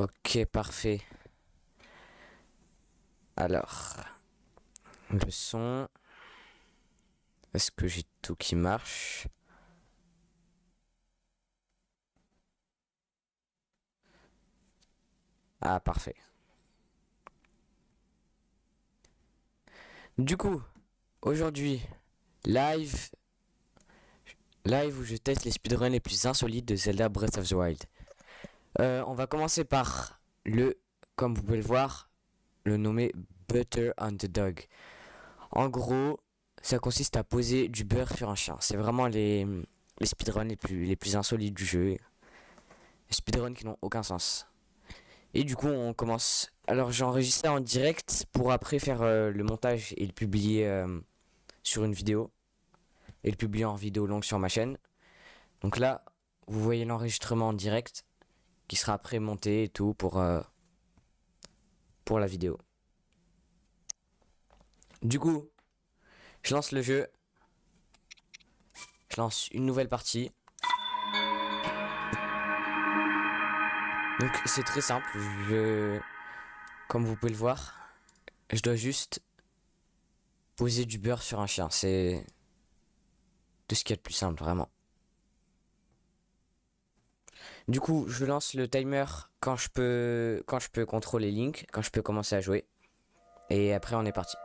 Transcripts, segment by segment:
Ok, parfait. Alors, le son. Est-ce que j'ai tout qui marche? Ah, parfait. Du coup, aujourd'hui, live, live où je teste les speedruns les plus insolites de Zelda Breath of the Wild. On va commencer par comme vous pouvez le voir, le nommé Butter on the Dog. En gros, ça consiste à poser du beurre sur un chien. C'est vraiment les speedruns les plus insolites du jeu. Les speedruns qui n'ont aucun sens. Et du coup, on commence. Alors, j'ai enregistré en direct pour après faire le montage et le publier sur une vidéo. Et le publier en vidéo longue sur ma chaîne. Donc là, vous voyez l'enregistrement en direct qui sera après monté et tout pour la vidéo. Du coup, je lance le jeu. Je lance une nouvelle partie. Donc c'est très simple. Comme vous pouvez le voir, je dois juste poser du beurre sur un chien. C'est tout ce qu'il y a de plus simple, vraiment. Du coup, je lance le timer quand je peux contrôler Link, quand je peux commencer à jouer. Et après, on est parti.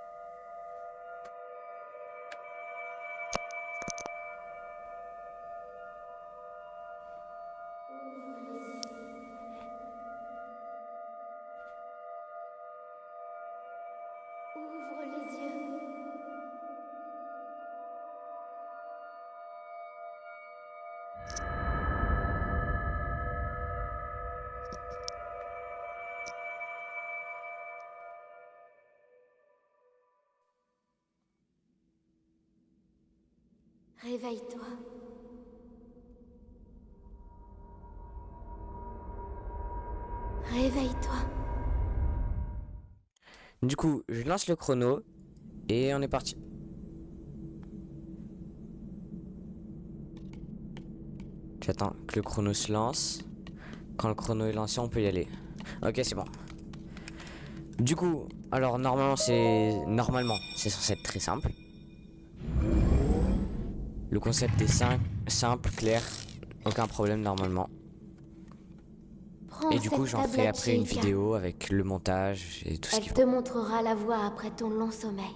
Ouvre les yeux. Réveille-toi. Réveille-toi. Du coup, je lance le chrono et on est parti. J'attends que le chrono se lance. Quand le chrono est lancé, on peut y aller. Ok, c'est bon. Du coup, alors normalement, c'est censé être très simple. Le concept est simple, clair, aucun problème normalement. Prends Et du coup, cette j'en ferai tablette après une Sheikah. vidéo avec le montage et tout ce qu'il Elle faut. te montrera la voie après ton long sommeil.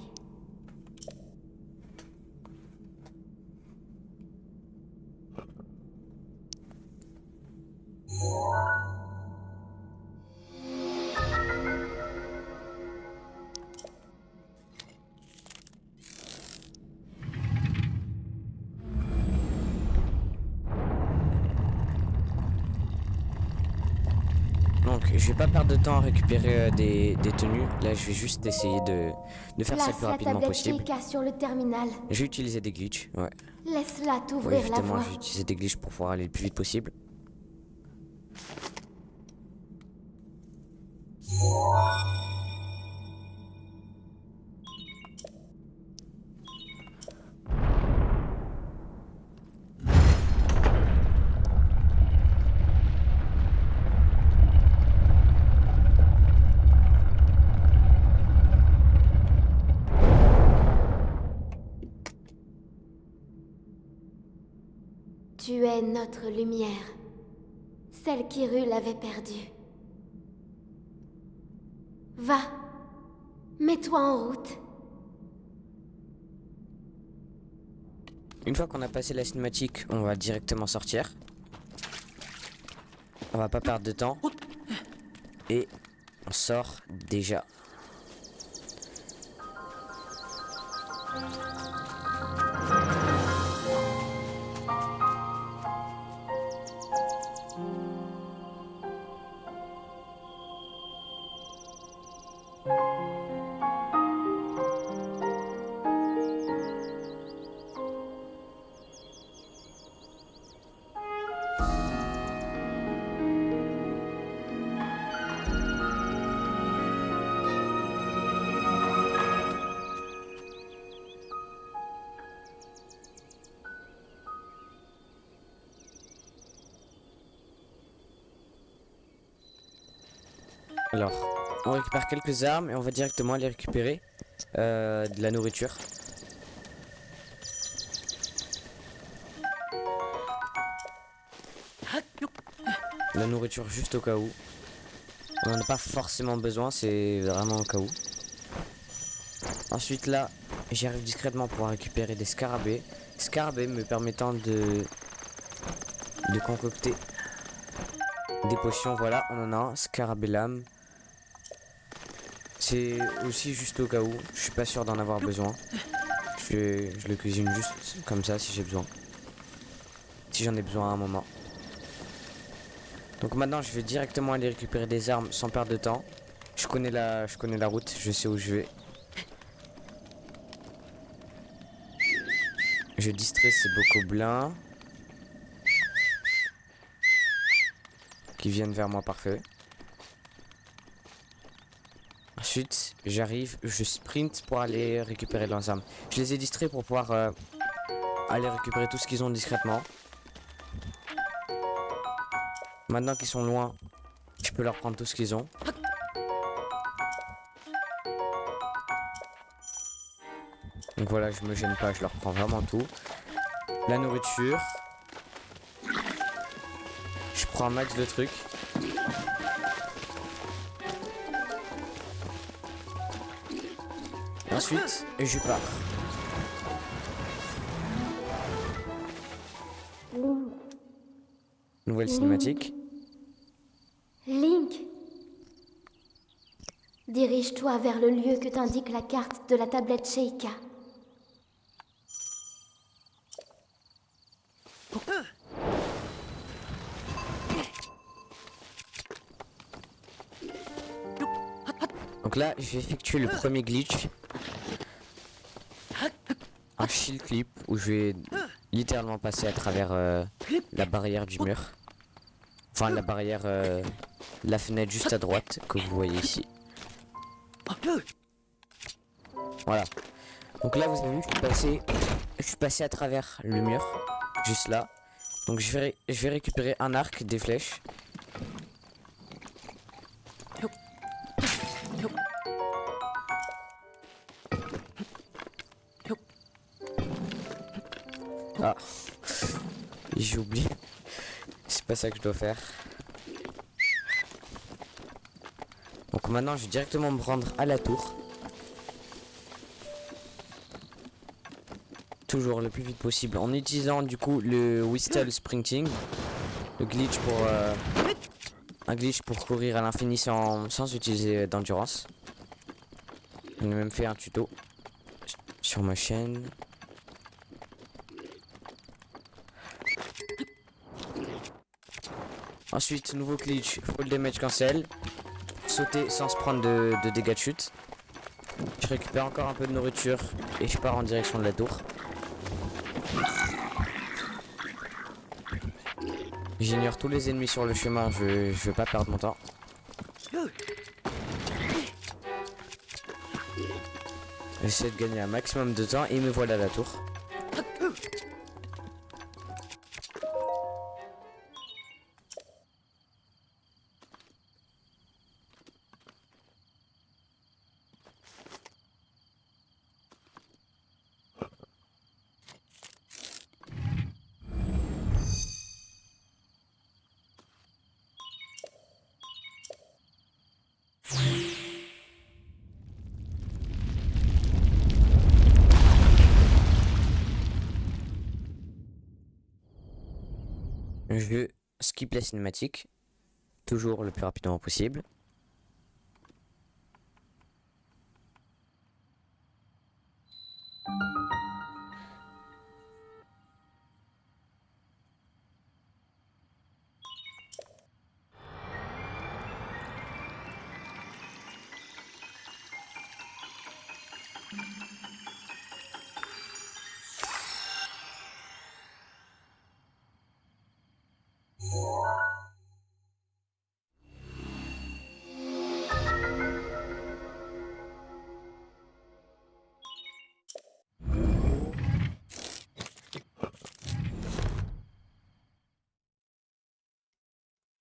Donc, je vais pas perdre de temps à récupérer des tenues. Là, je vais juste essayer de faire ça le plus Place la rapidement tablette possible. Sheikah sur le terminal. J'ai utilisé des glitches, ouais. Laisse-la Ouais, t'ouvrir la évidemment, voie. j'ai utilisé des glitches pour pouvoir aller le plus vite possible. Tu es notre lumière. Celle qu'Hyrule avait perdue. Va. Mets-toi en route. Une fois qu'on a passé la cinématique, on va directement sortir. On va pas perdre de temps. Et on sort déjà. Alors, on récupère quelques armes et on va directement aller récupérer de la nourriture. La nourriture juste au cas où. On n'en a pas forcément besoin, c'est vraiment au cas où. Ensuite là, j'arrive discrètement pour récupérer des scarabées. Scarabées me permettant de concocter des potions. Voilà, on en a un, scarabée lame. C'est aussi juste au cas où, je suis pas sûr d'en avoir besoin. Je le cuisine juste comme ça si j'ai besoin. Si j'en ai besoin à un moment. Donc maintenant je vais directement aller récupérer des armes sans perdre de temps. Je connais la route, je sais où je vais. Je distrais ces bocoblins qui viennent vers moi, parfait. Ensuite j'arrive, je sprint pour aller récupérer leurs armes. Je les ai distraits pour pouvoir aller récupérer tout ce qu'ils ont discrètement. Maintenant qu'ils sont loin, je peux leur prendre tout ce qu'ils ont. Donc voilà, je me gêne pas, je leur prends vraiment tout. La nourriture. Je prends un max de trucs. Ensuite, je pars. Link. Nouvelle cinématique. Link. Dirige-toi vers le lieu que t'indique la carte de la tablette Sheikah. Donc là, je vais effectuer le premier glitch. Un shield clip où je vais littéralement passer à travers la barrière du mur. Enfin, la barrière, la fenêtre juste à droite que vous voyez ici. Voilà. Donc là, vous avez vu, je suis passé à travers le mur, juste là. Donc je vais récupérer un arc, des flèches. Ah, j'ai oublié. C'est pas ça que je dois faire. Donc maintenant, je vais directement me rendre à la tour. Toujours le plus vite possible en utilisant du coup le Whistle Sprinting. Le glitch pour un glitch pour courir à l'infini sans utiliser d'endurance. J'en ai même fait un tuto sur ma chaîne. Ensuite, nouveau glitch, full damage cancel. Sauter sans se prendre de dégâts de chute. Je récupère encore un peu de nourriture et je pars en direction de la tour. J'ignore tous les ennemis sur le chemin, je veux pas perdre mon temps. J'essaie de gagner un maximum de temps et me voilà à la tour. Je skip la cinématique, toujours le plus rapidement possible.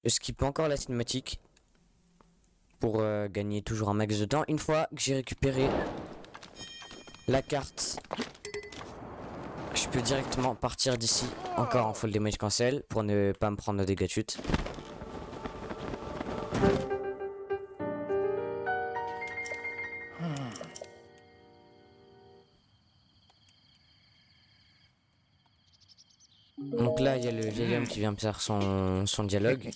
Je skip encore la cinématique pour gagner toujours un max de temps. Une fois que j'ai récupéré la carte, je peux directement partir d'ici encore en full damage cancel pour ne pas me prendre de dégâts de chute. Donc là il y a le vieil homme qui vient me faire son dialogue.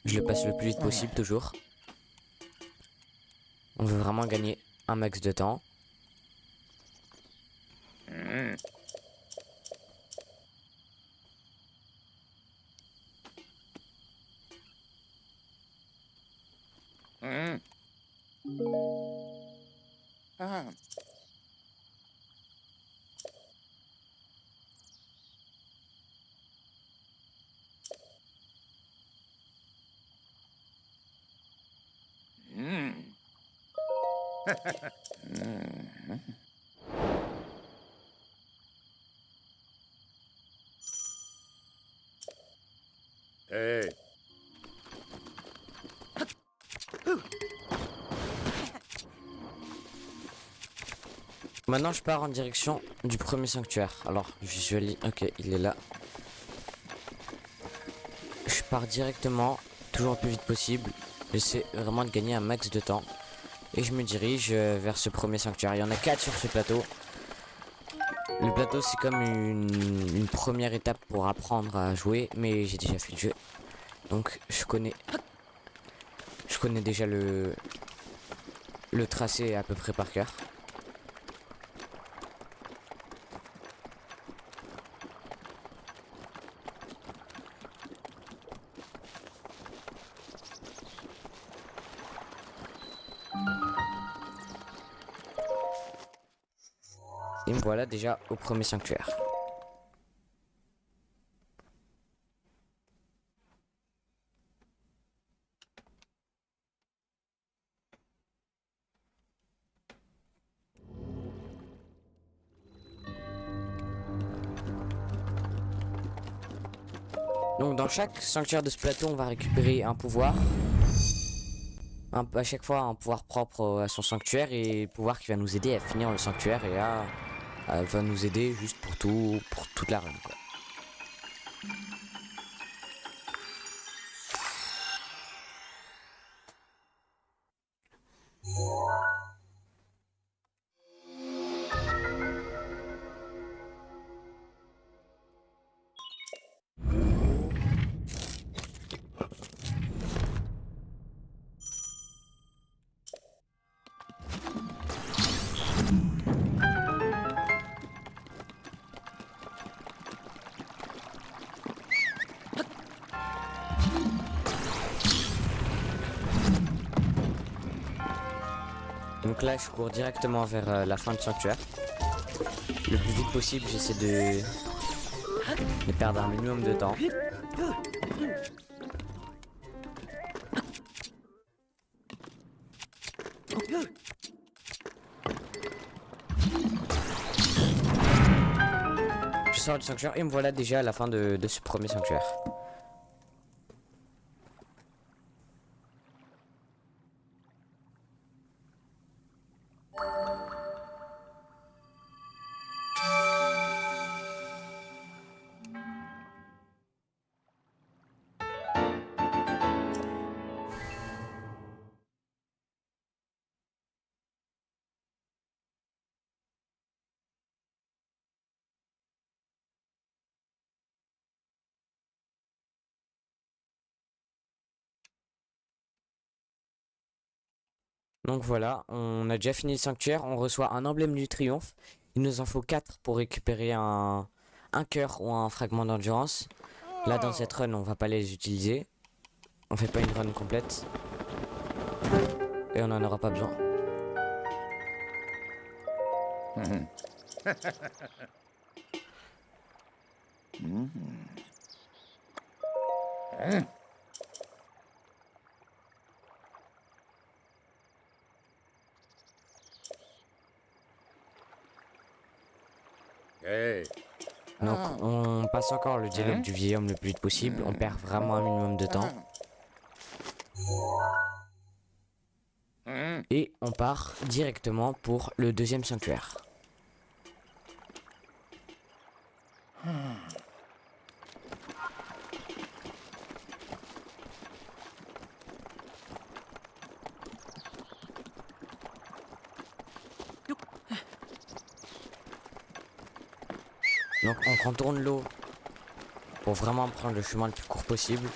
Je le passe le plus vite possible toujours. On veut vraiment gagner un max de temps. Hey. Maintenant je pars en direction du premier sanctuaire. Alors visualise. Ok, il est là. Je pars directement, toujours le plus vite possible. J'essaie vraiment de gagner un max de temps. Et je me dirige vers ce premier sanctuaire. Il y en a 4 sur ce plateau. Le plateau c'est comme une première étape pour apprendre à jouer. Mais j'ai déjà fait le jeu. Donc je connais déjà le tracé à peu près par cœur. Et me voilà déjà au premier sanctuaire. Donc dans chaque sanctuaire de ce plateau, on va récupérer un pouvoir. À chaque fois un pouvoir propre à son sanctuaire et pouvoir qui va nous aider à finir le sanctuaire et va nous aider juste pour toute la run quoi. Donc là je cours directement vers la fin du sanctuaire. Le plus vite possible, j'essaie de perdre un minimum de temps. Je sors du sanctuaire et me voilà déjà à la fin de ce premier sanctuaire. Donc voilà, on a déjà fini le sanctuaire, on reçoit un emblème du triomphe. Il nous en faut 4 pour récupérer un cœur ou un fragment d'endurance. Là dans cette run on va pas les utiliser. On fait pas une run complète. Et on n'en aura pas besoin. Hey. Donc on passe encore le dialogue du vieil homme le plus vite possible. On perd vraiment un minimum de temps. Et on part directement pour le deuxième sanctuaire. Donc on contourne l'eau pour vraiment prendre le chemin le plus court possible.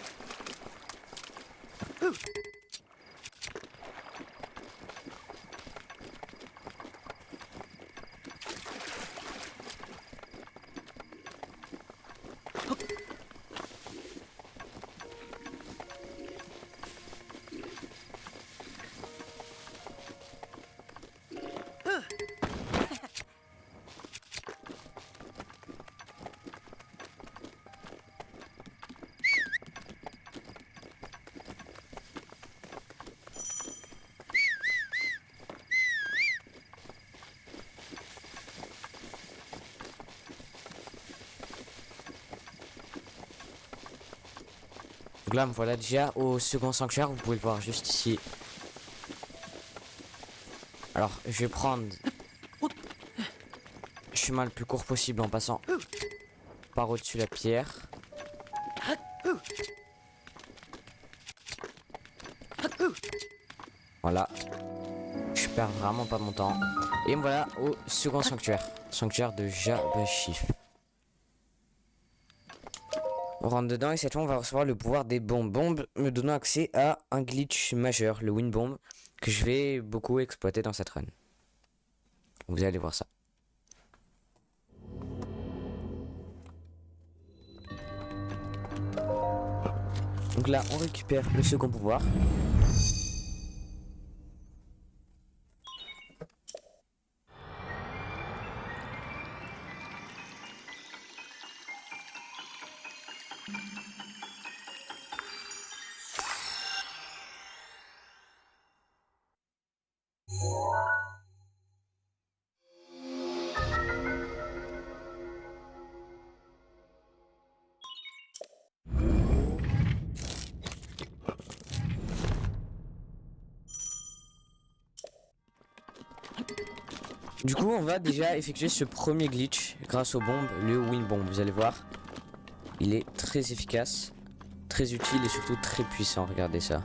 Donc là, me voilà déjà au second sanctuaire, vous pouvez le voir juste ici. Alors, je vais prendre le chemin le plus court possible en passant par au-dessus la pierre. Voilà. Je perds vraiment pas mon temps. Et me voilà au second sanctuaire. Sanctuaire de Jabashif. On rentre dedans et cette fois on va recevoir le pouvoir des bombes. Bombes me donnant accès à un glitch majeur, le Wind Bomb, que je vais beaucoup exploiter dans cette run. Vous allez voir ça. Donc là on récupère le second pouvoir. Du coup on va déjà effectuer ce premier glitch grâce aux bombes, le Wind Bomb. Vous allez voir, il est très efficace, très utile et surtout très puissant, regardez ça.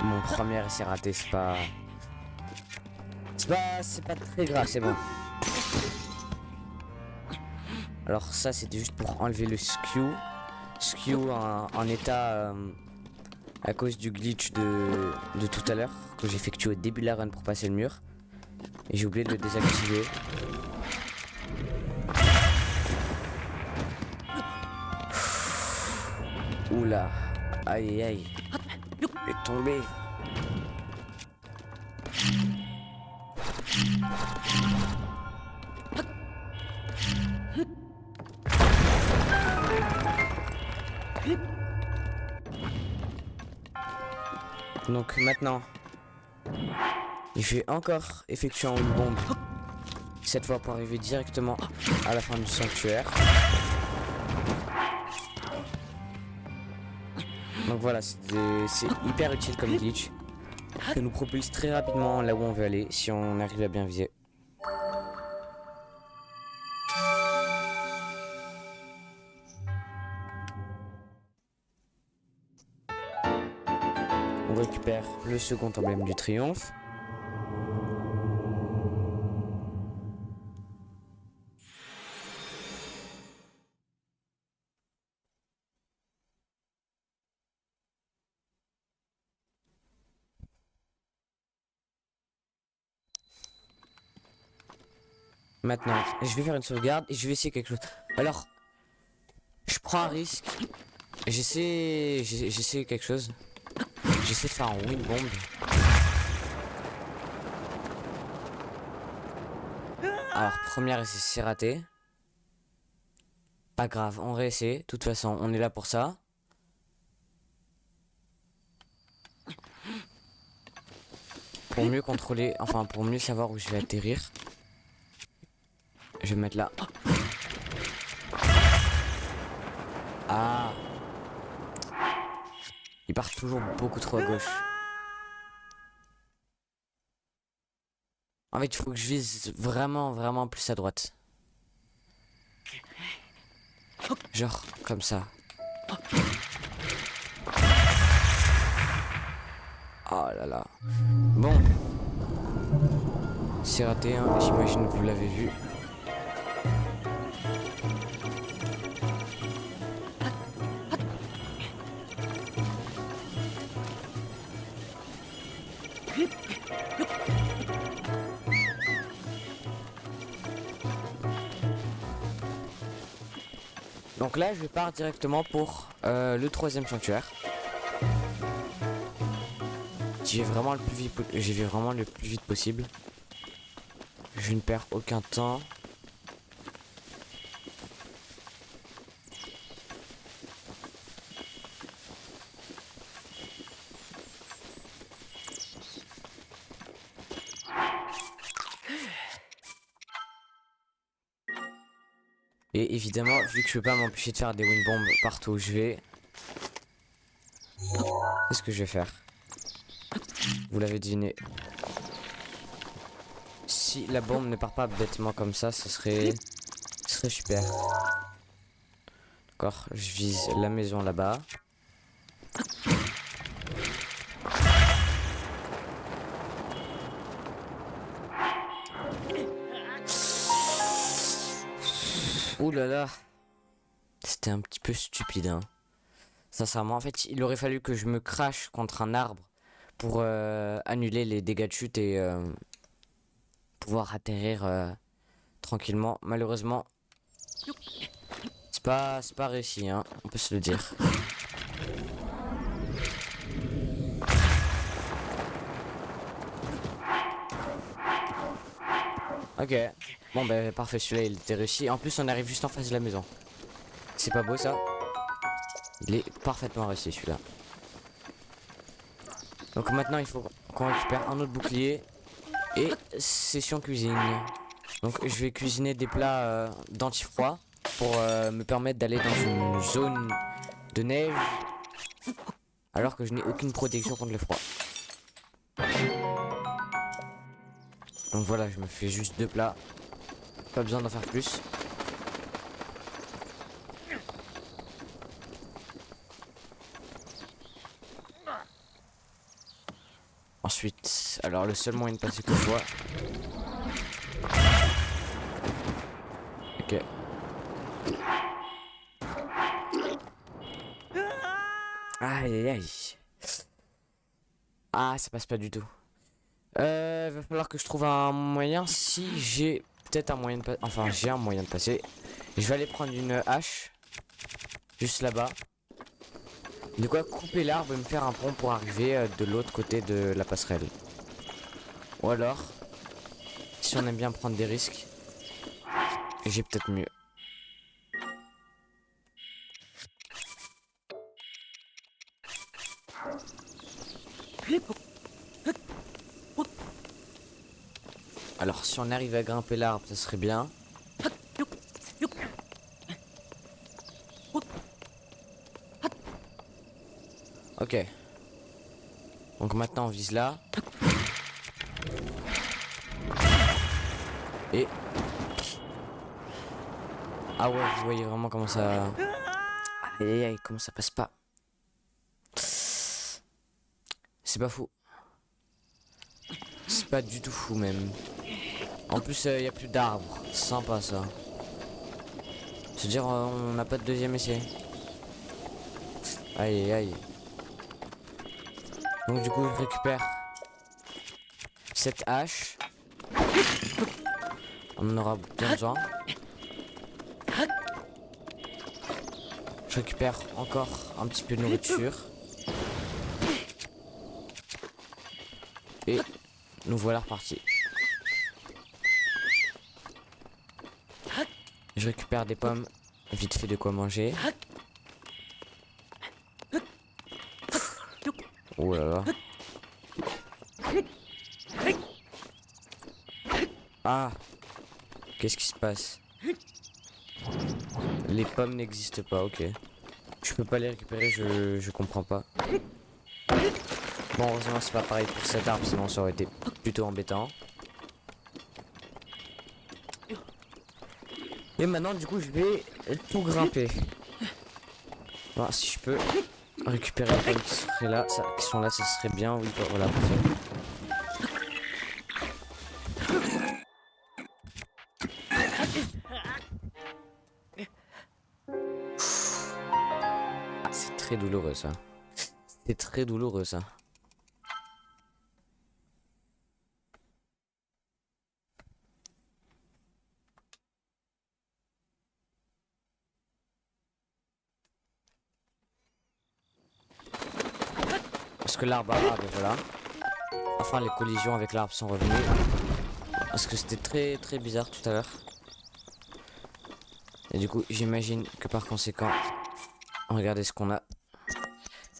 Mon premier essai raté, c'est pas très grave, c'est bon. Alors ça c'était juste pour enlever le skew en état à cause du glitch de tout à l'heure que j'ai effectué au début de la run pour passer le mur et j'ai oublié de le désactiver. Oula, aïe aïe aïe, il est tombé. Donc maintenant, je vais encore effectuer une bombe, cette fois pour arriver directement à la fin du sanctuaire. Donc voilà, c'est hyper utile comme glitch, qui nous propulse très rapidement là où on veut aller, si on arrive à bien viser. On récupère le second emblème du triomphe. Maintenant, je vais faire une sauvegarde et je vais essayer quelque chose. Alors, je prends un risque. J'essaie quelque chose. J'essaie de faire un Wind Bomb. Alors, première essai, c'est raté. Pas grave, on réessaie. De toute façon, on est là pour ça. Pour mieux contrôler, enfin pour mieux savoir où je vais atterrir. Je vais me mettre là. Ah. Il part toujours beaucoup trop à gauche. En fait, il faut que je vise vraiment plus à droite. Genre, comme ça. Oh là là. Bon. C'est raté, hein. J'imagine que vous l'avez vu. Donc là, je pars directement pour le troisième sanctuaire. J'y vais vraiment le plus vite possible. Je ne perds aucun temps. Et évidemment, vu que je peux pas m'empêcher de faire des wind bombs partout où je vais, c'est ce que je vais faire. Vous l'avez deviné. Si la bombe ne part pas bêtement comme ça, ce serait super. D'accord, je vise la maison là-bas. Ouh là là. C'était un petit peu stupide, hein. Sincèrement, en fait, il aurait fallu que je me crache contre un arbre pour annuler les dégâts de chute et pouvoir atterrir tranquillement. Malheureusement, c'est pas réussi, hein, on peut se le dire. Ok, bon ben parfait, celui-là il était réussi. En plus, on arrive juste en face de la maison. C'est pas beau ça? Il est parfaitement réussi celui-là. Donc maintenant, il faut qu'on récupère un autre bouclier et session cuisine. Donc je vais cuisiner des plats d'antifroid pour me permettre d'aller dans une zone de neige alors que je n'ai aucune protection contre le froid. Donc voilà, je me fais juste 2 plats. Pas besoin d'en faire plus. Ensuite, alors le seul moyen de passer que je vois. Ok. Aïe aïe aïe. Ah, ça passe pas du tout. Va falloir que je trouve un moyen. Si j'ai peut-être un moyen de passer. Enfin, j'ai un moyen de passer. Je vais aller prendre une hache. Juste là-bas. De quoi couper l'arbre et me faire un pont pour arriver de l'autre côté de la passerelle. Ou alors, si on aime bien prendre des risques, j'ai peut-être mieux. Alors, si on arrive à grimper l'arbre, ça serait bien. Ok. Donc maintenant, on vise là. Et... Ah ouais, vous voyez vraiment comment ça... Aïe aïe aïe, comment ça passe pas. C'est pas fou. C'est pas du tout fou même. En plus, il y a plus d'arbres. Sympa ça. C'est-à-dire, on n'a pas de deuxième essai. Aïe aïe aïe. Donc du coup, je récupère cette hache. On en aura bien besoin. Je récupère encore un petit peu de nourriture. Et nous voilà repartis. Je récupère des pommes, vite fait de quoi manger. Oh là là. Ah, qu'est-ce qui se passe? Les pommes n'existent pas, ok. Je peux pas les récupérer, je comprends pas. Bon, heureusement c'est pas pareil pour cet arbre, sinon ça aurait été plutôt embêtant. Et maintenant du coup je vais tout grimper. Bon, si je peux récupérer les pommes qui seraient là, qui sont là, ça serait bien. Oui, voilà, parfait. Ah, c'est très douloureux ça. C'est très douloureux ça. Parce que l'arbre arabe, voilà. Enfin, les collisions avec l'arbre sont revenues. Parce que c'était très très bizarre tout à l'heure. Et du coup, j'imagine que par conséquent, regardez ce qu'on a.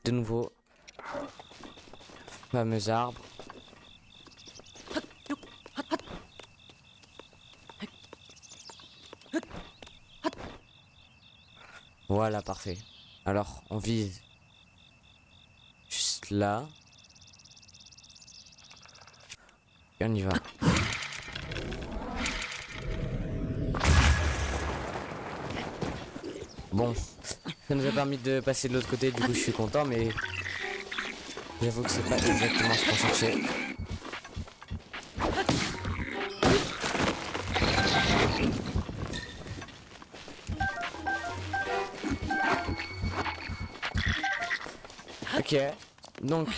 De nouveau, fameux arbre. Voilà, parfait. Alors, on vise juste là. Et on y va. Bon, ça nous a permis de passer de l'autre côté, du coup je suis content, mais j'avoue que c'est pas exactement ce qu'on cherchait. Ok, donc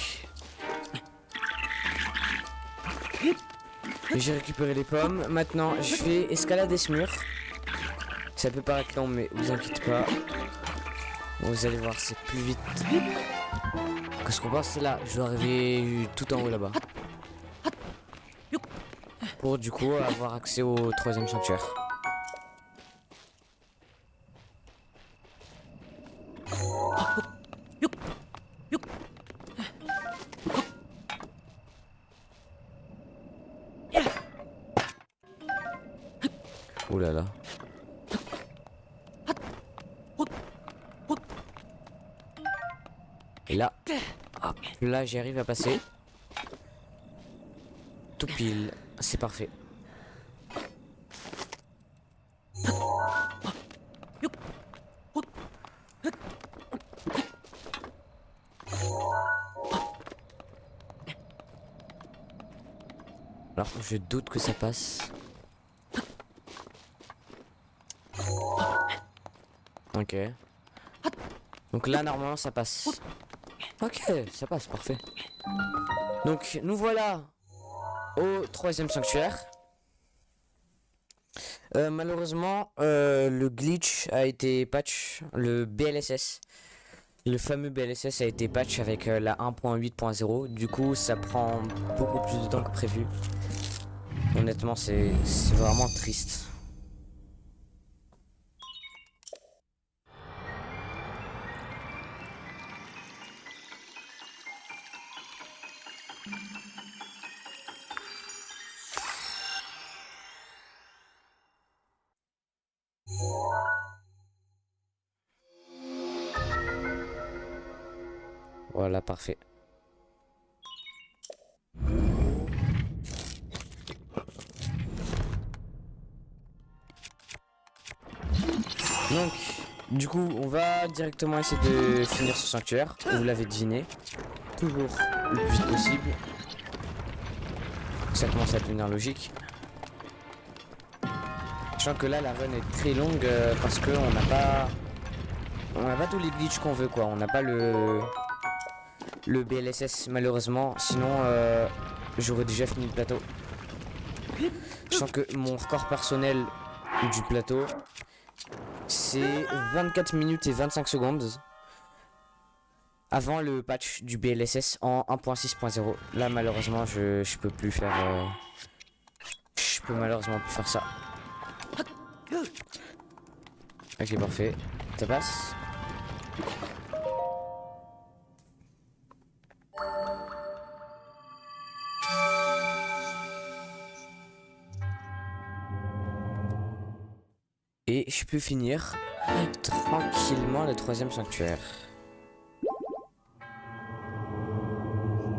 j'ai récupéré les pommes. Maintenant, je vais escalader ce mur. Ça peut paraître long, mais vous inquiétez pas. Vous allez voir, c'est plus vite que ce qu'on pense. C'est là, je dois arriver tout en haut là-bas. Pour du coup avoir accès au troisième sanctuaire. Ouh là là. Et là, hop, là j'y arrive à passer. Tout pile, c'est parfait. Alors je doute que ça passe. Ok. Donc là normalement ça passe. Ok, ça passe, parfait. Donc nous voilà au troisième sanctuaire. Malheureusement, le glitch a été patch, le BLSS. Le fameux BLSS a été patch avec la 1.8.0. Du coup, ça prend beaucoup plus de temps que prévu. Honnêtement, c'est vraiment triste. Voilà, parfait. Donc, du coup, on va directement essayer de finir ce sanctuaire. Vous l'avez deviné. Toujours le plus vite possible. Ça commence à devenir logique. Je sens que là, la run est très longue parce que on n'a pas tous les glitches qu'on veut, quoi. On n'a pas le BLSS, malheureusement. Sinon, j'aurais déjà fini le plateau. Je sens que mon record personnel du plateau, c'est 24 minutes et 25 secondes avant le patch du BLSS en 1.6.0. Là, malheureusement, je peux plus faire... je peux malheureusement plus faire ça. Ok, parfait. Ça passe. Et je peux finir tranquillement le 3e sanctuaire.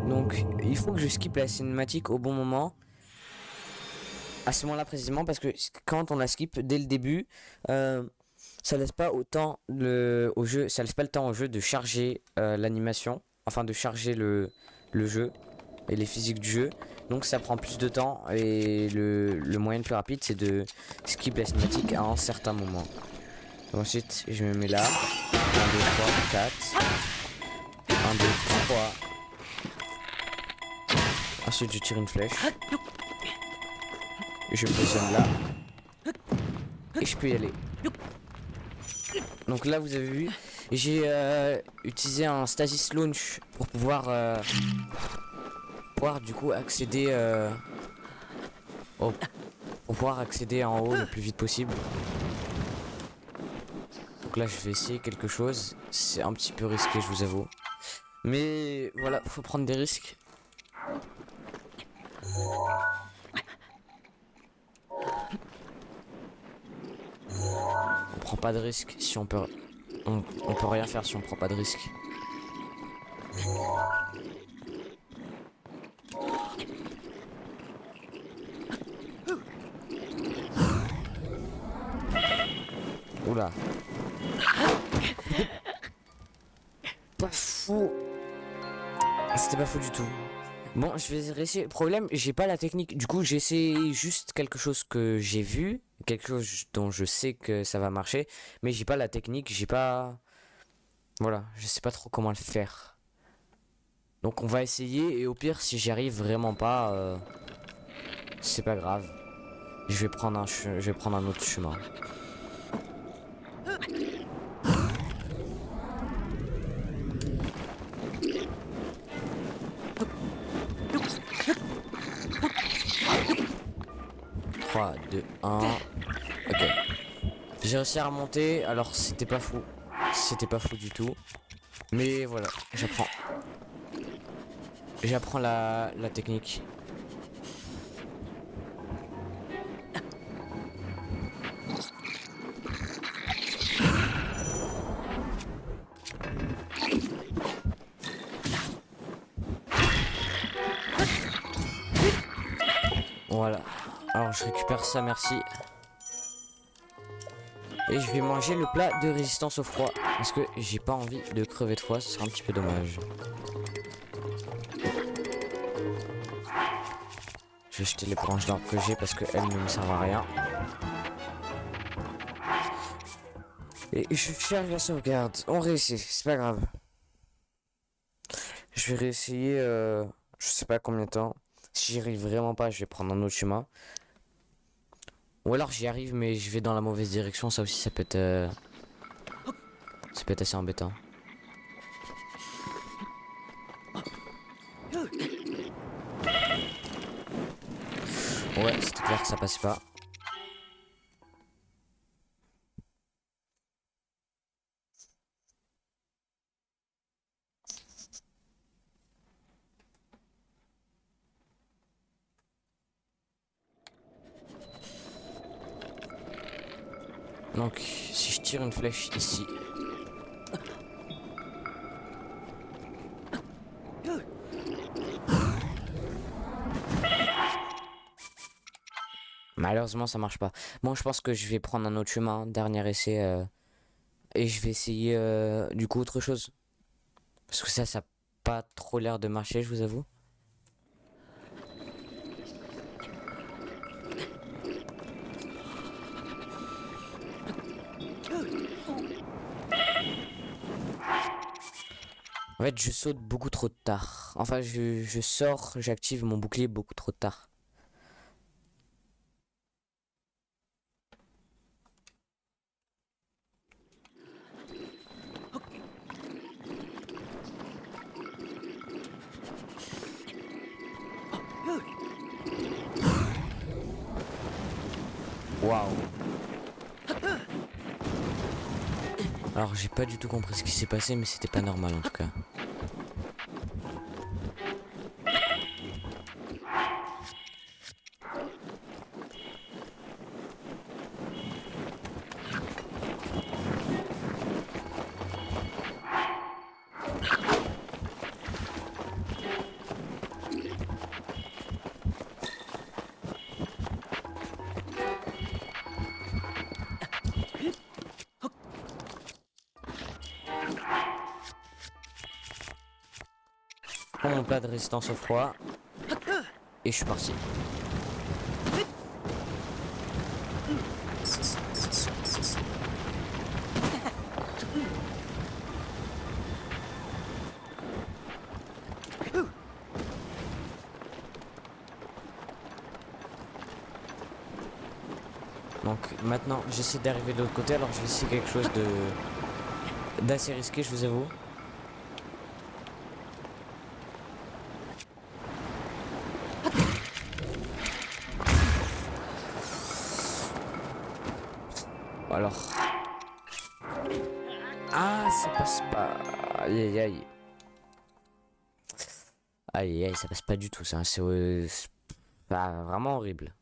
Donc il faut que je skip la cinématique au bon moment. À ce moment-là précisément, parce que quand on la skip dès le début, ça laisse pas autant au jeu, ça laisse pas le temps au jeu de charger l'animation, enfin de charger le jeu et les physiques du jeu. Donc ça prend plus de temps et le moyen le plus rapide c'est de skip la cinématique à un certain moment. Donc ensuite je me mets là. 1, 2, 3, 4. 1, 2, 3. Ensuite je tire une flèche. Je positionne là. Et je peux y aller. Donc là vous avez vu, j'ai utilisé un stasis launch pour pouvoir du coup accéder pour pouvoir accéder en haut le plus vite possible. Donc là je vais essayer quelque chose. C'est un petit peu risqué, je vous avoue. Mais voilà, faut prendre des risques. On prend pas de risque si on peut rien faire si on prend pas de risque. Oula. Pas fou. C'était pas fou du tout. Bon, je vais essayer. Problème, j'ai pas la technique. Du coup, j'essaie juste quelque chose que j'ai vu, quelque chose dont je sais que ça va marcher, mais j'ai pas la technique, j'ai pas. Voilà, je sais pas trop comment le faire. Donc, on va essayer et au pire, si j'y arrive vraiment pas, c'est pas grave. Je vais prendre un autre chemin. Trois, 2, 1. Ok. J'ai réussi à remonter, alors c'était pas fou. C'était pas fou du tout. Mais voilà, j'apprends. J'apprends la technique. Voilà. Alors je récupère ça, merci. Et je vais manger le plat de résistance au froid. Parce que j'ai pas envie de crever de froid, ce sera un petit peu dommage. Je vais jeter les branches d'arbre que j'ai parce qu'elles ne me servent à rien. Et je charge la sauvegarde. On réussit, c'est pas grave. Je vais réessayer, je sais pas combien de temps. Si j'y arrive vraiment pas, je vais prendre un autre chemin. Ou alors j'y arrive mais je vais dans la mauvaise direction, ça aussi ça peut être assez embêtant. Ouais, c'était clair que ça passait pas. Donc si je tire une flèche ici. Malheureusement ça marche pas. Bon, je pense que je vais prendre un autre chemin, dernier essai, et je vais essayer du coup autre chose. Parce que ça a pas trop l'air de marcher, je vous avoue. En fait, je saute beaucoup trop tard. Enfin, je sors, j'active mon bouclier beaucoup trop tard. Waouh. Alors, j'ai pas du tout compris ce qui s'est passé, mais c'était pas normal en tout cas. prends mon plat de résistance au froid. Et je suis parti. Donc maintenant j'essaie d'arriver de l'autre côté, alors je vais essayer quelque chose de d'assez risqué, je vous avoue. Alors. Ah, ça passe pas. Aïe aïe aïe. Aïe aïe, ça passe pas du tout ça. C'est vraiment horrible.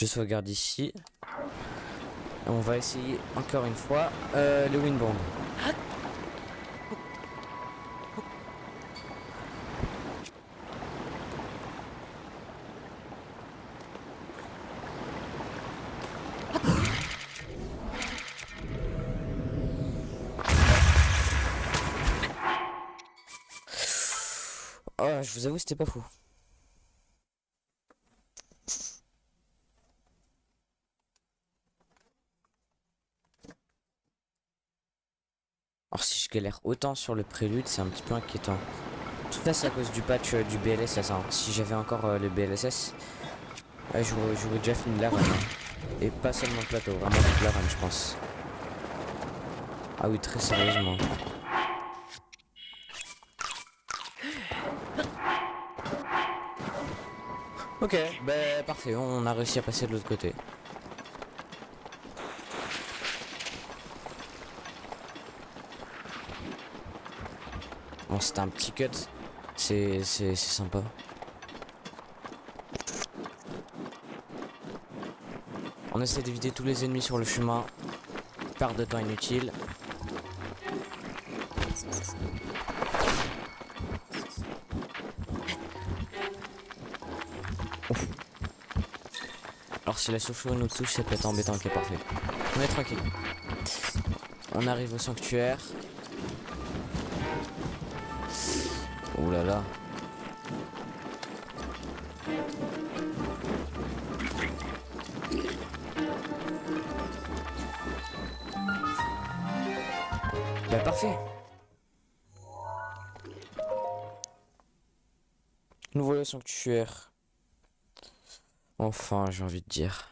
Je sauvegarde ici. On va essayer encore une fois le Windbomb. Oh, je vous avoue, c'était pas fou. Alors si je galère autant sur le prélude, c'est un petit peu inquiétant. Tout ça c'est à cause du patch du BLSS. Hein. Si j'avais encore le BLSS, j'aurais déjà fini la run. Hein. Et pas seulement le plateau, vraiment toute la run je pense. Ah oui, très sérieusement. Ok, bah parfait, on a réussi à passer de l'autre côté. Bon, c'était un petit cut, c'est sympa. On essaie d'éviter tous les ennemis sur le chemin. Perte de temps inutile. Ouf. Alors si la chauve-souris nous touche, ça peut être embêtant. Ok, parfait. On est tranquille. On arrive au sanctuaire. Ouh là là. Bah parfait. Nous voilà au sanctuaire. Enfin, j'ai envie de dire.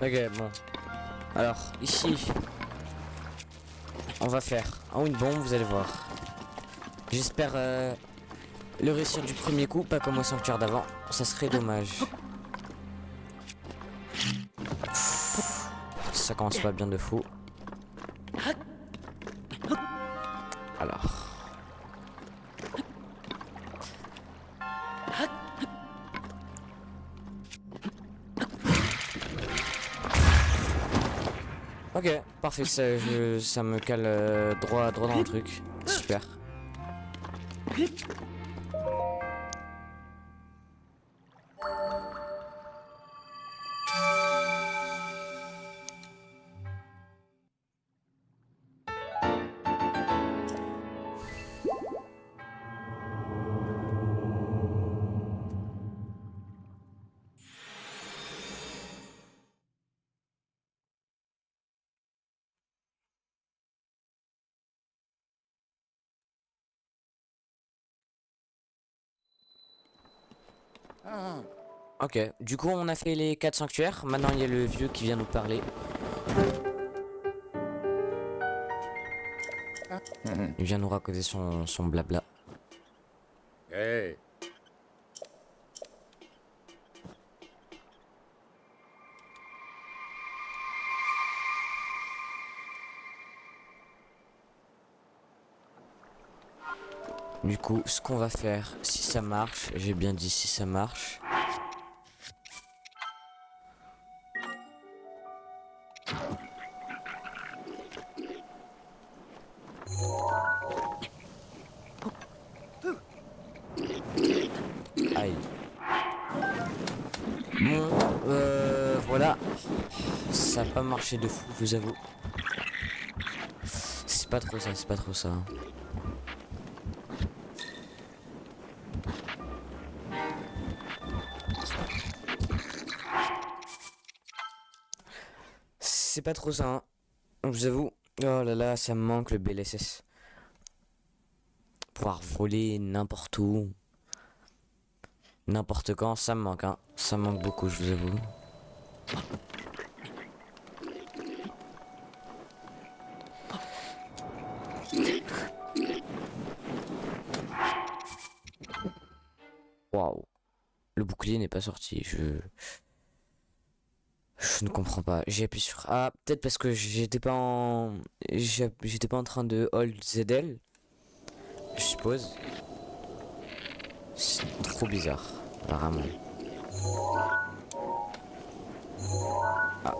Ok, bon. Alors, ici, on va faire un Windbomb, vous allez voir. J'espère le réussir du premier coup, pas comme au sanctuaire d'avant. Ça serait dommage. Ça commence pas bien de fou. Alors. Ok, parfait, ça me cale droit dans le truc. Super. Ok, du coup on a fait les 4 sanctuaires. Maintenant il y a le vieux qui vient nous parler. Il vient nous raconter son blabla. Hey. Du coup, ce qu'on va faire, si ça marche, j'ai bien dit si ça marche. Aïe. Bon, voilà. Ça a pas marché de fou, je vous avoue. C'est pas trop ça, c'est pas trop ça. C'est pas trop ça, hein. Je vous avoue. Oh là là, ça me manque le BLSS. Pouvoir voler n'importe où. N'importe quand, ça me manque, hein. Ça me manque beaucoup, je vous avoue. Waouh. Le bouclier n'est pas sorti. Je ne comprends pas. J'ai appuyé sur A. Peut-être parce que j'étais pas en. J'étais pas en train de hold ZL. Je suppose. C'est trop bizarre. Apparemment. Ah.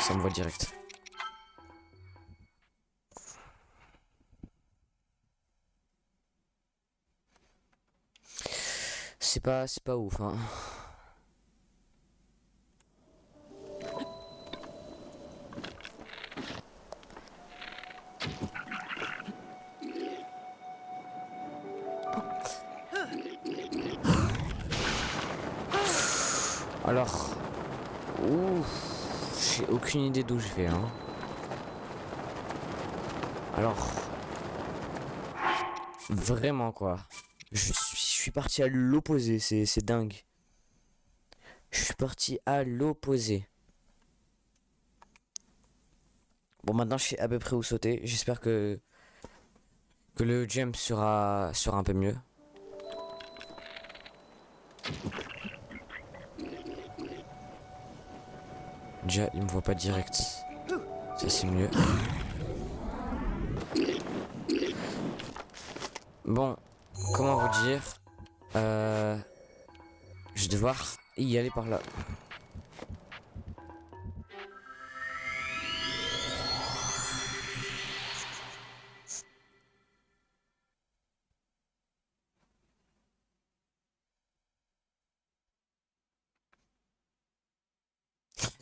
Ça me voit direct. C'est pas ouf, hein. Alors, ouf, j'ai aucune idée d'où je vais, hein. Alors, vraiment quoi. Je suis parti à l'opposé, c'est dingue. Je suis parti à l'opposé. Bon, maintenant je sais à peu près où sauter. J'espère que le jump sera un peu mieux. Déjà, il me voit pas direct. Ça, c'est mieux. Bon, comment vous dire je vais devoir y aller par là.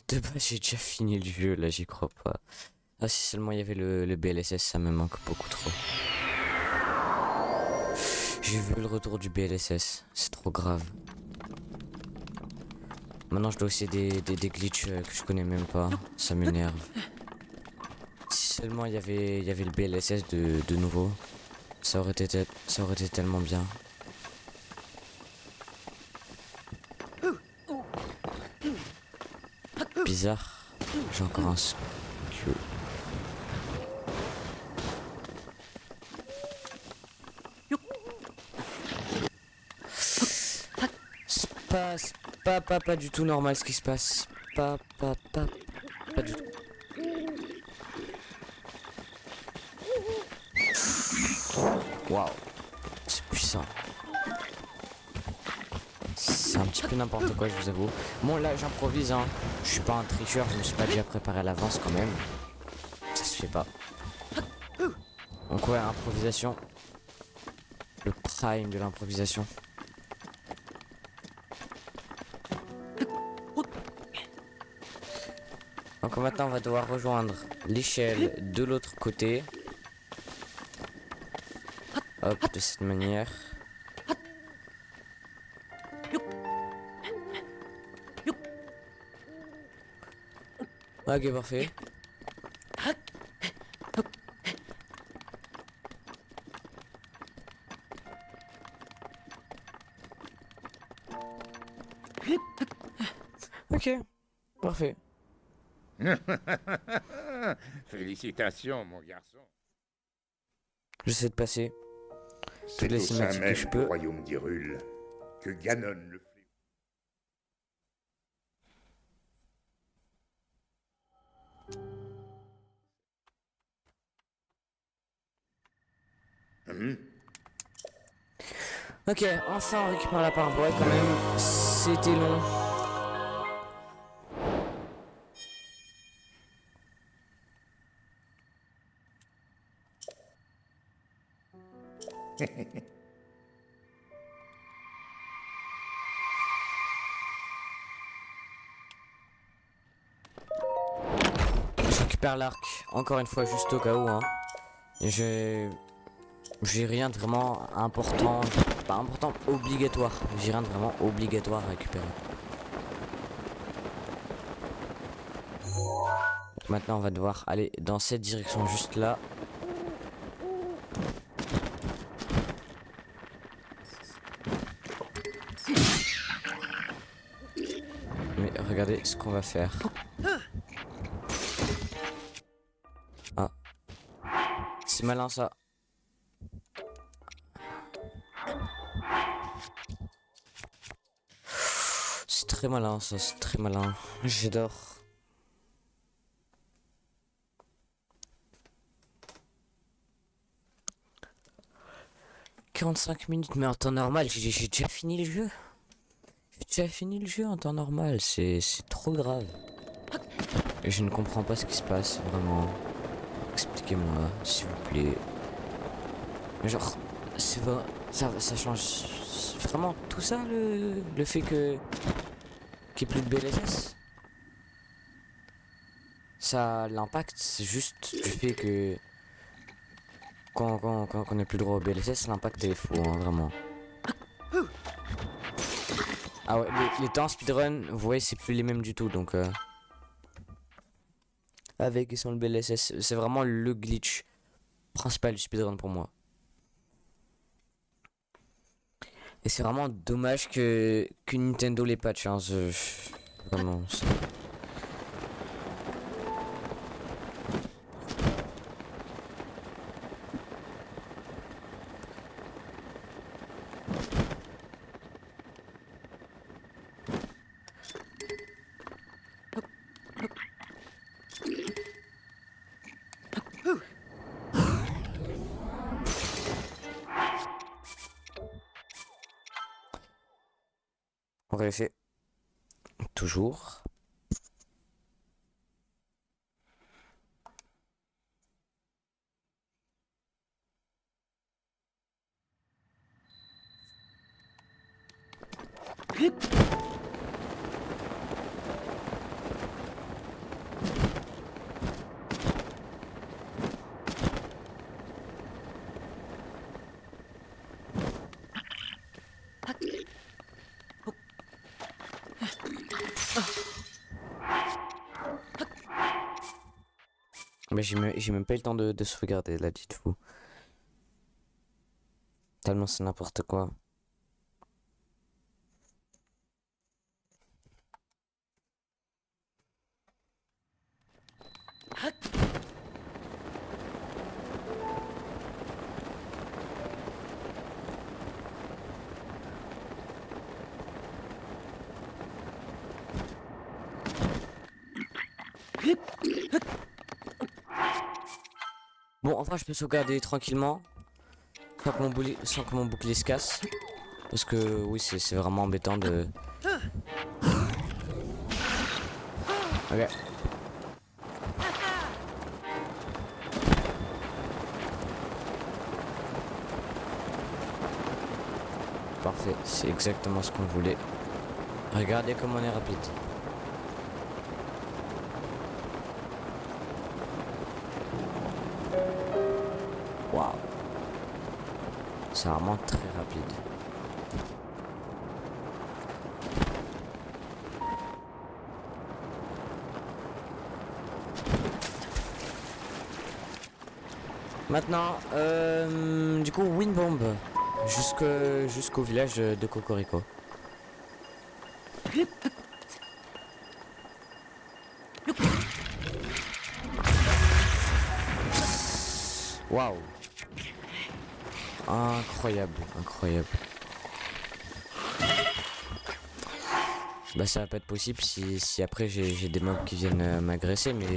De base, j'ai déjà fini le jeu, là, j'y crois pas. Ah, si seulement il y avait le BLSS, ça me manque beaucoup trop. J'ai vu le retour du BLSS, c'est trop grave. Maintenant, je dois aussi des glitches que je connais même pas, ça m'énerve. Si seulement il y avait le BLSS de nouveau, ça aurait été tellement bien. Bizarre, j'ai encore un queue. pas du tout normal ce qui se passe. Pas du tout. Waouh, c'est puissant. C'est un petit peu n'importe quoi, je vous avoue. Bon, là, j'improvise, hein. Je suis pas un tricheur, je me suis pas déjà préparé à l'avance quand même. Ça se fait pas. Donc ouais, improvisation. Le prime de l'improvisation. Donc maintenant, on va devoir rejoindre l'échelle de l'autre côté. Hop, de cette manière. Ok, parfait. Ok, parfait. Félicitations, mon garçon. J'essaie de passer toutes les C'est au sein cinématiques que même je du peux. royaume d'Hyrule que Ganon le fléau. Ok, enfin on récupère la paroi quand même. C'était long. Je récupère l'arc, encore une fois, juste au cas où. Hein. Et j'ai rien de vraiment important. Pas important, obligatoire. J'ai rien de vraiment obligatoire à récupérer. Donc maintenant on va devoir aller dans cette direction juste là. Mais regardez ce qu'on va faire. Ah. C'est malin ça. C'est très malin ça, c'est très malin. J'adore. « 45 minutes, mais en temps normal, j'ai déjà fini le jeu. J'ai déjà fini le jeu en temps normal, c'est trop grave. Et je ne comprends pas ce qui se passe, vraiment. Expliquez-moi, s'il vous plaît. Mais genre, c'est vrai, ça change vraiment tout ça, le fait que qu'il n'y ait plus de BLSS. Ça, l'impact, c'est juste du fait que quand on n'est plus droit au BLSS, l'impact est fou, hein, vraiment. Ah ouais, les temps speedrun, vous voyez, c'est plus les mêmes du tout, donc avec et sans le BLSS, c'est vraiment le glitch principal du speedrun pour moi. Et c'est vraiment dommage que Nintendo les patch, hein, vraiment. On réussit. Toujours. Mais j'ai même pas eu le temps de sauvegarder là, dites-vous. Tellement c'est n'importe quoi. Bon, en vrai, je peux sauvegarder tranquillement. Sans que mon bouclier se casse. Parce que oui, c'est vraiment embêtant de... Ok. Parfait, c'est exactement ce qu'on voulait. Regardez comme on est rapide. Waouh. C'est vraiment très rapide. Maintenant, du coup, Windbomb jusqu'au village de Cocorico. Waouh. Incroyable, incroyable. Bah ça va pas être possible si après j'ai des mobs qui viennent m'agresser, mais...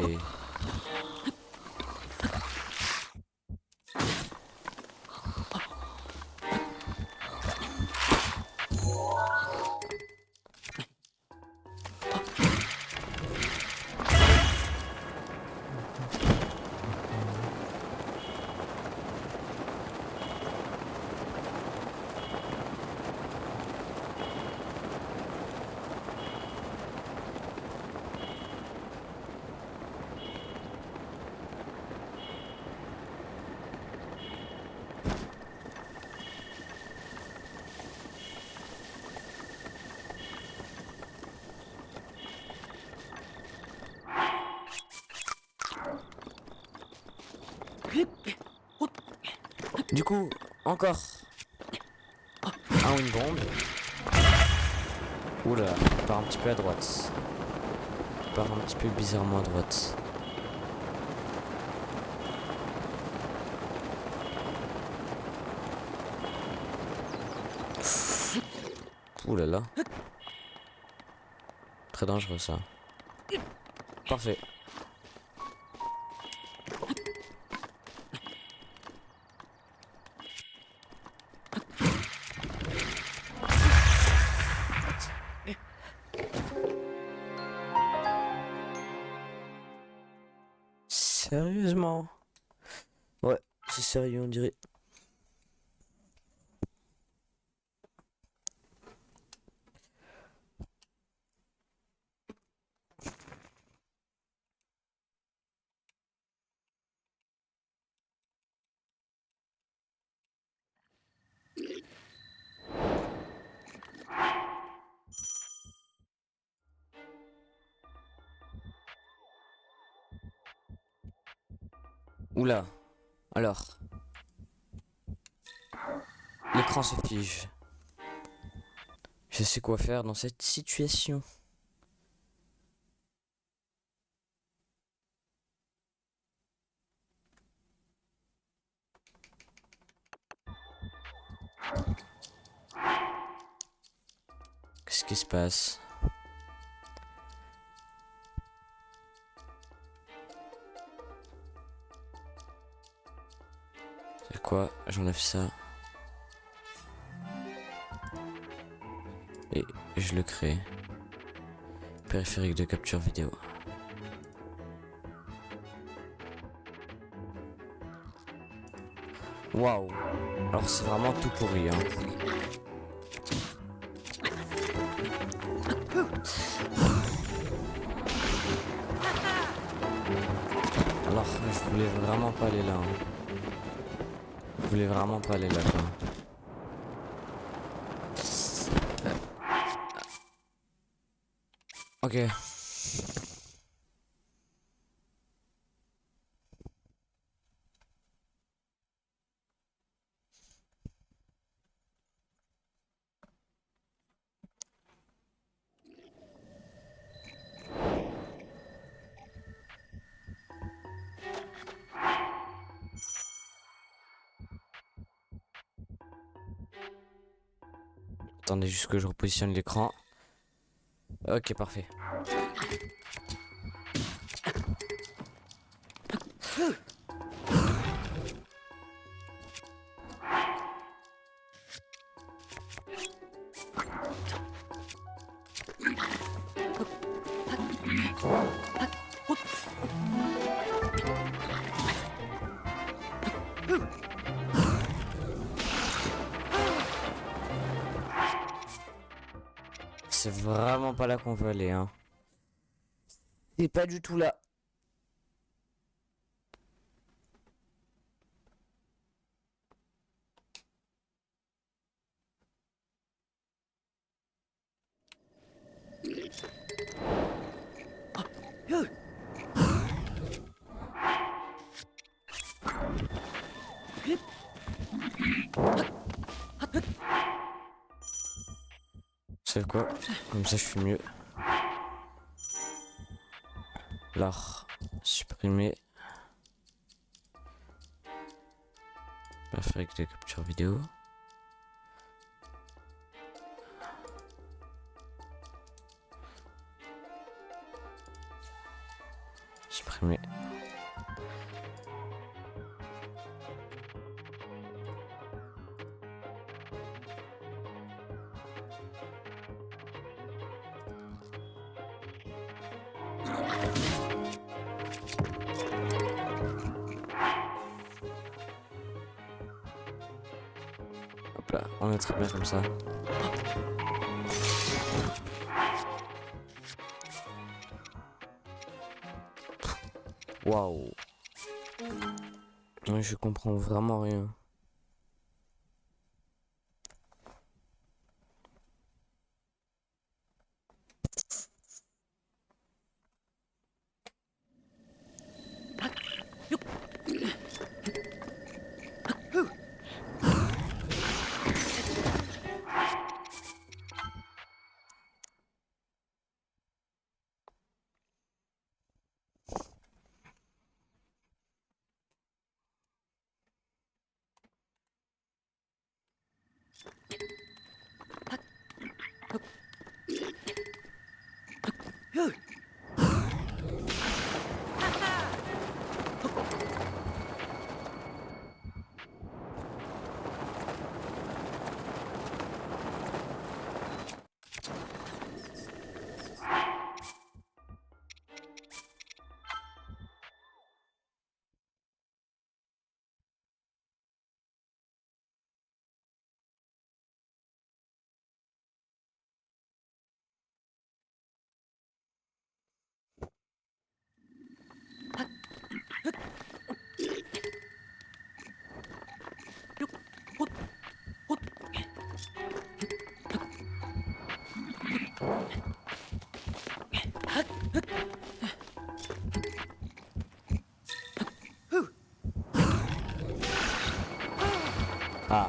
Du coup, encore un Windbomb. Oula, il part un petit peu à droite. Il part un petit peu bizarrement à droite. Ouh là là. Très dangereux ça. Parfait. Sérieusement? Ouais, c'est sérieux on dirait. Oula. Alors. L'écran se fige. Je sais quoi faire dans cette situation. Qu'est-ce qui se passe? C'est quoi? J'enlève ça. Et je le crée. Périphérique de capture vidéo. Waouh. Alors c'est vraiment tout pourri hein. Alors je voulais vraiment pas aller là hein. Je voulais vraiment pas aller là quoi. Ok. Attendez juste que je repositionne l'écran. Ok, parfait. C'est vraiment pas là qu'on veut aller, hein. C'est pas du tout là. C'est quoi? Comme ça je suis mieux. Alors, supprimer. On va faire avec des captures vidéo. Supprimer. Hop là, on est très bien comme ça. Waouh. Ouais, je comprends vraiment rien. Ah.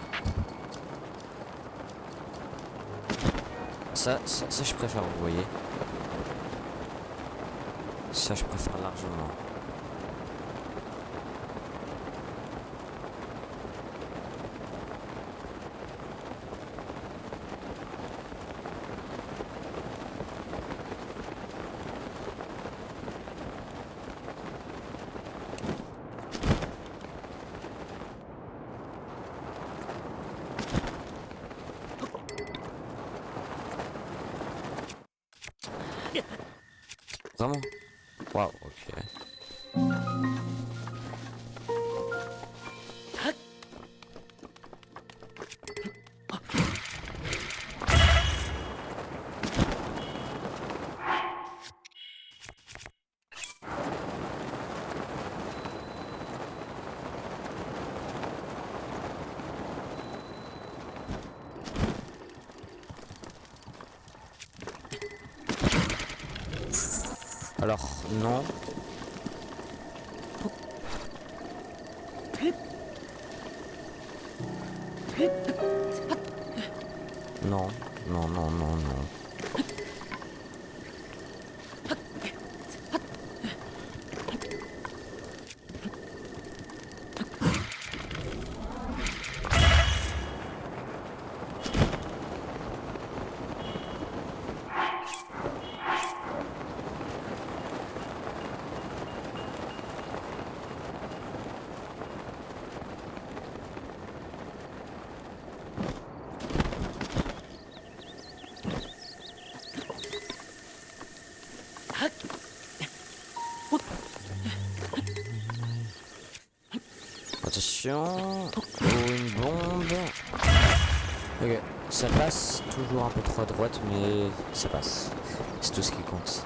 Ça, je préfère, vous voyez. Ça, je préfère largement. Vraiment? Waouh, ok. Alors, non. Non, non, non, non, non. Attention. Oh, une bombe. Ok, ça passe toujours un peu trop à droite, mais ça passe. C'est tout ce qui compte.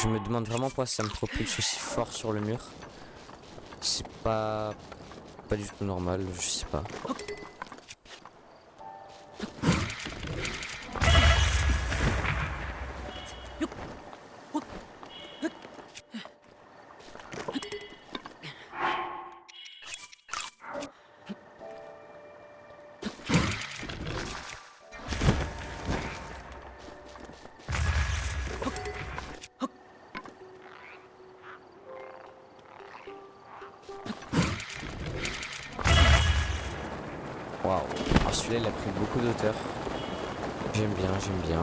Je me demande vraiment pourquoi ça me propulse aussi fort sur le mur. C'est pas du tout normal, je sais pas. Waouh, alors celui-là il a pris beaucoup d'auteur. J'aime bien, j'aime bien.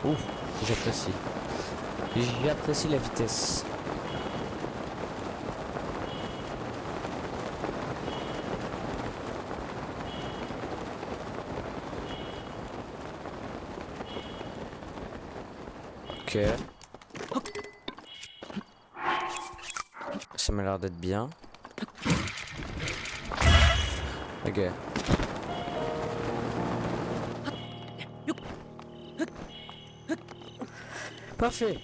Ouh, j'apprécie. J'apprécie la vitesse. Ok. Ça m'a l'air d'être bien. Ok. Parfait.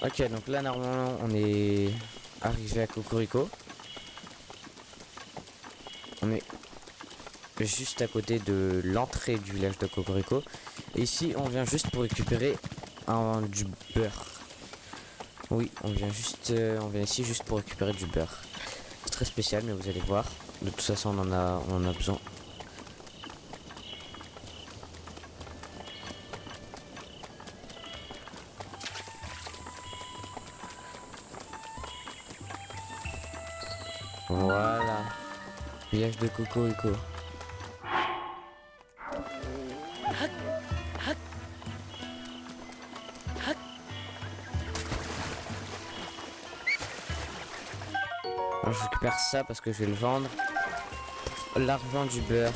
Ok, donc là normalement on est arrivé à Cocorico. On est juste à côté de l'entrée du village de Cocorico. Et ici on vient juste pour récupérer du beurre. Oui, on vient ici juste pour récupérer du beurre. C'est très spécial, mais vous allez voir. De toute façon on en a besoin. Voilà. Village de Cocorico. Alors, je récupère ça parce que je vais le vendre. L'argent du beurre.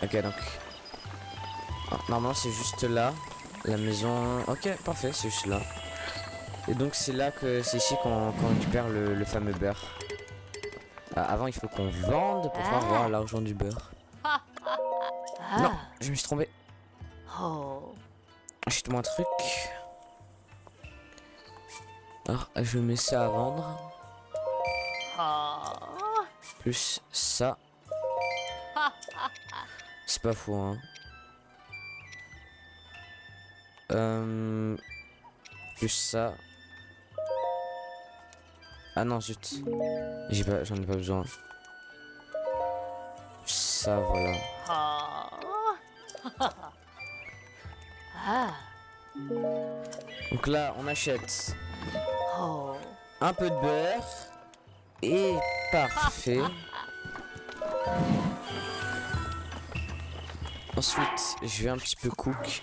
Ok, donc normalement c'est juste là. La maison. Ok, parfait, c'est juste là. Et donc c'est ici qu'on récupère le fameux beurre. Avant il faut qu'on vende pour pouvoir avoir l'argent du beurre. Non, je me suis trompé. Achète-moi un truc. Alors je mets ça à vendre. Plus ça. C'est pas fou hein. Plus ça. Ah non zut. J'en ai pas besoin. Ça voilà. Donc là on achète un peu de beurre. Et parfait. Ensuite je vais un petit peu cook.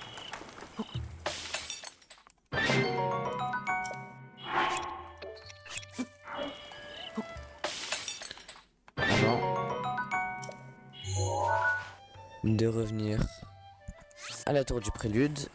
Avant de revenir à la tour du prélude.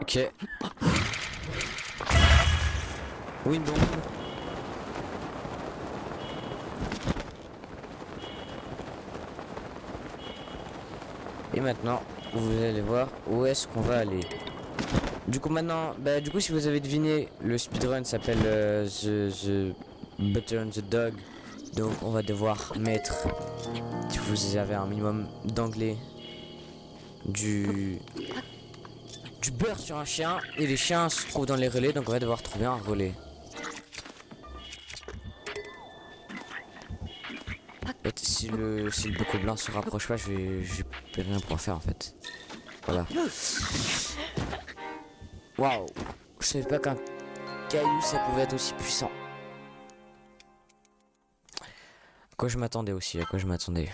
Ok. Oui, bon. Et maintenant, vous allez voir où est-ce qu'on va aller. Du coup maintenant, du coup si vous avez deviné, le speedrun s'appelle the Butter and the Dog. Donc on va devoir mettre, si vous avez un minimum d'anglais, du beurre sur un chien. Et les chiens se trouvent dans les relais, donc on va devoir trouver un relais. En fait, si le boucle blanc se rapproche pas, je vais rien pouvoir faire en fait. Voilà. Waouh, je savais pas qu'un caillou ça pouvait être aussi puissant. À quoi je m'attendais aussi, à quoi je m'attendais.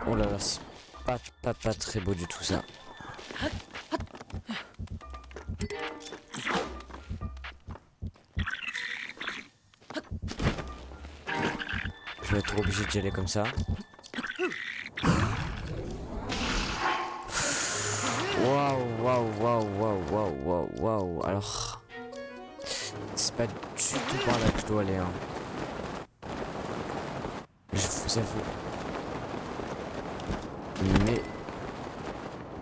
Oh là là, c'est pas très beau du tout ça. Je vais être obligé d'y aller comme ça. Waouh. Alors, c'est pas du tout par là que je dois aller. Hein. Je vous avoue. Mais,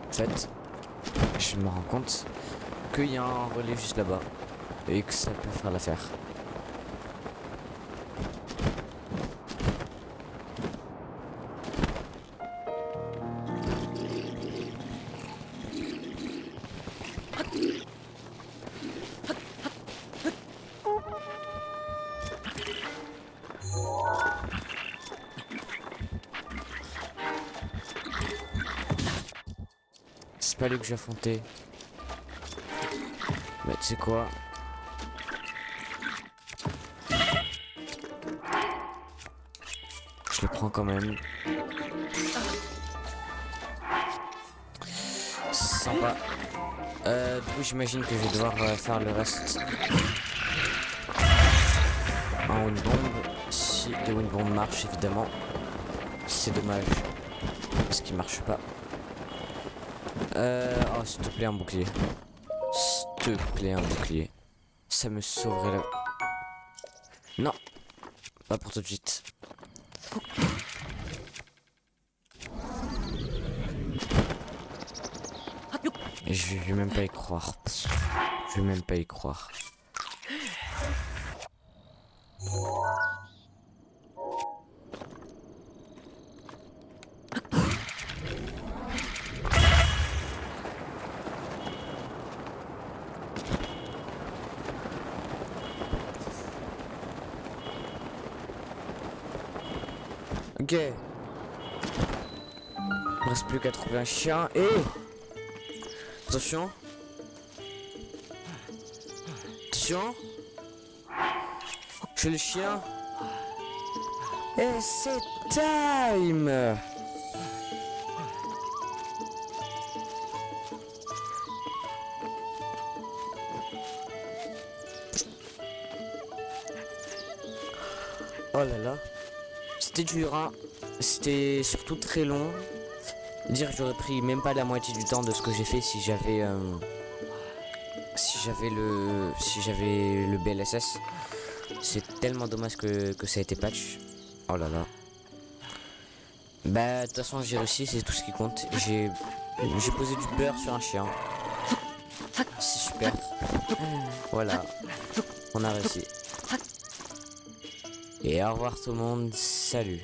en fait, je me rends compte qu'il y a un relais juste là-bas et que ça peut faire l'affaire. C'est pas lui que j'ai affronté. Bah tu sais quoi? Je le prends quand même. Sympa. Du coup j'imagine que je vais devoir faire le reste en windbomb. Si les windbombs marchent évidemment. C'est dommage. Parce qu'ils marchent pas. Oh s'il te plaît un bouclier. S'il te plaît un bouclier. Ça me sauverait la... Non. Pas pour tout de suite. Je vais même pas y croire. Je vais même pas y croire. Ok. Il ne reste plus qu'à trouver un chien et... Attention. Attention. Je suis le chien. Et c'est time. Oh là là. C'était dur, hein. C'était surtout très long. Dire que j'aurais pris même pas la moitié du temps de ce que j'ai fait si j'avais le BLSS. C'est tellement dommage que ça a été patch. Oh là là. Bah de toute façon j'ai réussi, c'est tout ce qui compte. J'ai posé du beurre sur un chien. C'est super. Voilà. On a réussi. Et au revoir tout le monde. Salut.